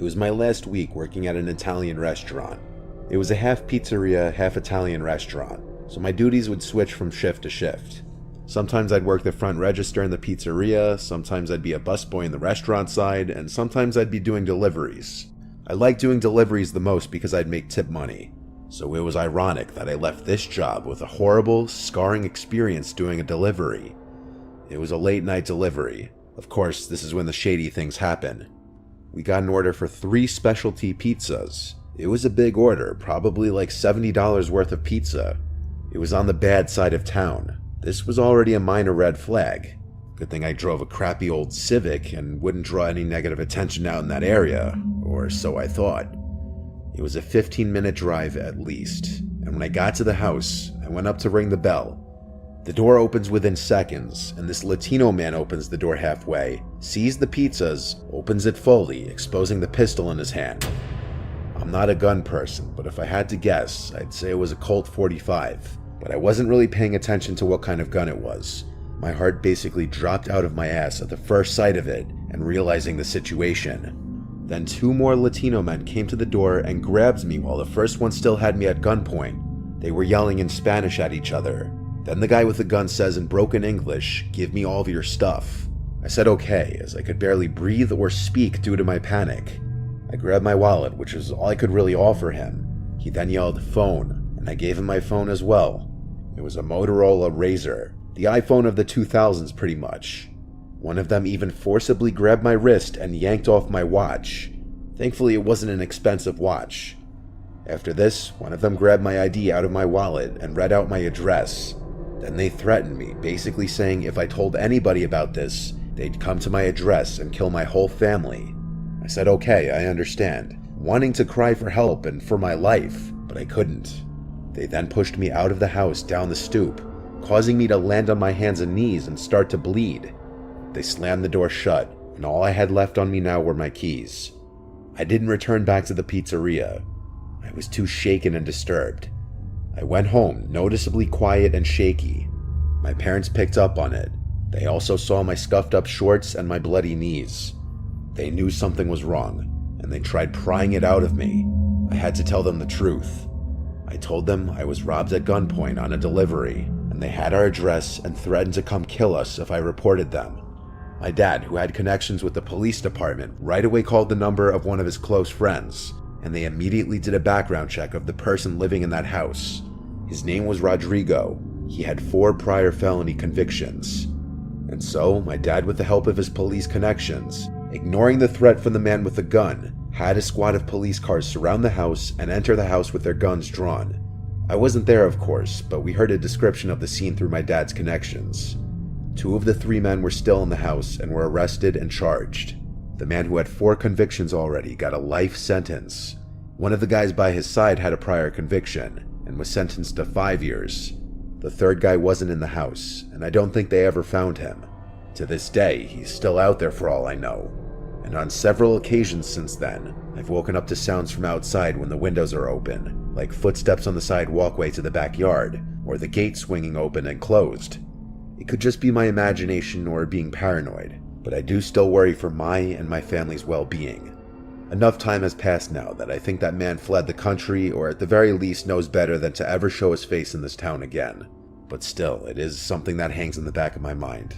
It was my last week working at an Italian restaurant. It was a half pizzeria, half Italian restaurant, so my duties would switch from shift to shift. Sometimes I'd work the front register in the pizzeria, sometimes I'd be a busboy in the restaurant side, and sometimes I'd be doing deliveries. I liked doing deliveries the most because I'd make tip money. So it was ironic that I left this job with a horrible, scarring experience doing a delivery. It was a late night delivery. Of course, this is when the shady things happen. We got an order for 3 specialty pizzas. It was a big order, probably like $70 worth of pizza. It was on the bad side of town. This was already a minor red flag. Good thing I drove a crappy old Civic and wouldn't draw any negative attention out in that area, or so I thought. It was a 15-minute drive at least, and when I got to the house, I went up to ring the bell. The door opens within seconds, and this Latino man opens the door halfway, sees the pizzas, opens it fully, exposing the pistol in his hand. I'm not a gun person, but if I had to guess, I'd say it was a Colt 45, but I wasn't really paying attention to what kind of gun it was. My heart basically dropped out of my ass at the first sight of it and realizing the situation. Then 2 more Latino men came to the door and grabbed me while the first one still had me at gunpoint. They were yelling in Spanish at each other. Then the guy with the gun says in broken English, "Give me all of your stuff." I said okay, as I could barely breathe or speak due to my panic. I grabbed my wallet, which was all I could really offer him. He then yelled, "Phone," and I gave him my phone as well. It was a Motorola Razr, the iPhone of the 2000s pretty much. One of them even forcibly grabbed my wrist and yanked off my watch. Thankfully, it wasn't an expensive watch. After this, one of them grabbed my ID out of my wallet and read out my address. Then they threatened me, basically saying if I told anybody about this, they'd come to my address and kill my whole family. I said okay, I understand, wanting to cry for help and for my life, but I couldn't. They then pushed me out of the house down the stoop, causing me to land on my hands and knees and start to bleed. They slammed the door shut, and all I had left on me now were my keys. I didn't return back to the pizzeria. I was too shaken and disturbed. I went home, noticeably quiet and shaky. My parents picked up on it. They also saw my scuffed up shorts and my bloody knees. They knew something was wrong, and they tried prying it out of me. I had to tell them the truth. I told them I was robbed at gunpoint on a delivery, and they had our address and threatened to come kill us if I reported them. My dad, who had connections with the police department, right away called the number of one of his close friends, and they immediately did a background check of the person living in that house. His name was Rodrigo. He had 4 prior felony convictions. And so, my dad, with the help of his police connections, ignoring the threat from the man with the gun, had a squad of police cars surround the house and enter the house with their guns drawn. I wasn't there, of course, but we heard a description of the scene through my dad's connections. 2 of the 3 men were still in the house and were arrested and charged. The man who had 4 convictions already got a life sentence. One of the guys by his side had a prior conviction and was sentenced to 5 years. The 3rd guy wasn't in the house, and I don't think they ever found him. To this day, he's still out there for all I know. And on several occasions since then, I've woken up to sounds from outside when the windows are open, like footsteps on the side walkway to the backyard, or the gate swinging open and closed. It could just be my imagination or being paranoid, but I do still worry for my and my family's well-being. Enough time has passed now that I think that man fled the country, or at the very least knows better than to ever show his face in this town again. But still, it is something that hangs in the back of my mind.